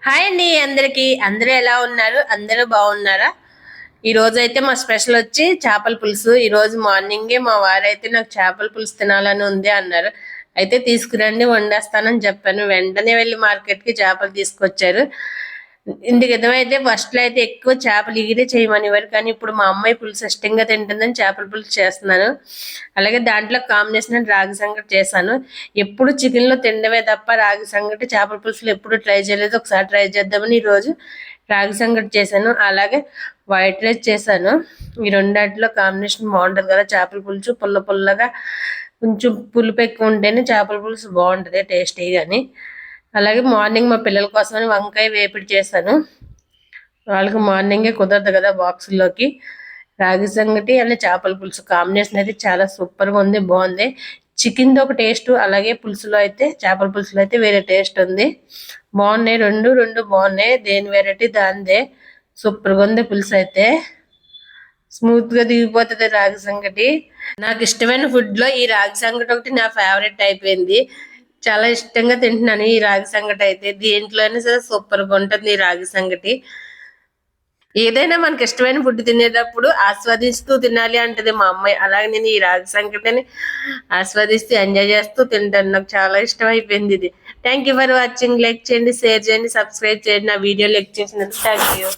Hi అండి అందరికి. అందరూ ఎలా ఉన్నారు? అందరూ బాగున్నారా? ఈ రోజు అయితే మా స్పెషల్ వచ్చి చేపల పులుసు. ఈ రోజు మార్నింగే మా వారైతే నాకు చేపల పులుసు తినాలని ఉంది అన్నారు. అయితే తీసుకురండి వండేస్తానని చెప్పాను. వెంటనే వెళ్ళి మార్కెట్ కి చేపలు తీసుకొచ్చారు. ఇందుకు అయితే ఫస్ట్ లో అయితే ఎక్కువ చేపలు ఇగిరే చేయమనేవారు, కానీ ఇప్పుడు మా అమ్మాయి పులుసు ఇష్టంగా తింటుందని చేపల పులుసు చేస్తున్నాను. అలాగే దాంట్లో కాంబినేషన్ రాగి సంగటి చేశాను. ఎప్పుడు చికెన్ లో తినడమే తప్ప రాగి సంగటి చేపల పులుసులు ఎప్పుడు ట్రై చేయలేదు. ఒకసారి ట్రై చేద్దామని ఈ రోజు రాగి సంగటి చేశాను. అలాగే వైట్ రైస్ చేశాను. ఈ రెండాటిలో కాంబినేషన్ బాగుంటది కదా, చేపల పులుసు పుల్ల పుల్లగా కొంచెం పులుపు ఎక్కువ ఉంటేనే చేపల పులుసు బాగుంటది టేస్టీగాని. అలాగే మార్నింగ్ మా పిల్లల కోసమని వంకాయ వేపిడి చేశాను. వాళ్ళకి మార్నింగే కుదరదు కదా బాక్సుల్లోకి. రాగి సంగటి అలా చేపల పులుసు కాంబినేషన్ అయితే చాలా సూపర్గా ఉంది, బాగుంది. చికెన్ది ఒక టేస్ట్, అలాగే పులుసులో అయితే చేపల పులుసులో అయితే వేరే టేస్ట్ ఉంది. బాగున్నాయి, రెండు బాగున్నాయి. దేని వెరైటీ దానిదే. సూపర్గా ఉంది పులుసు అయితే. స్మూత్ గా దిగిపోతుంది రాగి సంగటి. నాకు ఇష్టమైన ఫుడ్ లో ఈ రాగి సంగటి ఒకటి నా ఫేవరెట్ అయిపోయింది. చాలా ఇష్టంగా తింటున్నాను ఈ రాగి సంగటి అయితే. దేంట్లోనే సరే సూపర్ గా ఉంటుంది ఈ రాగి సంగటి. ఏదైనా మనకి ఇష్టమైన ఫుడ్ తినేటప్పుడు ఆస్వాదిస్తూ తినాలి అంటది మా అమ్మాయి. అలాగే నేను ఈ రాగి సంగటిని ఆస్వాదిస్తూ ఎంజాయ్ చేస్తూ తింటాను. నాకు చాలా ఇష్టం అయిపోయింది ఇది. Thank you for watching. Like చేయండి, షేర్ చేయండి, సబ్స్క్రైబ్ చేయండి. నా వీడియో లైక్ చేసినందుకు థ్యాంక్ యూ.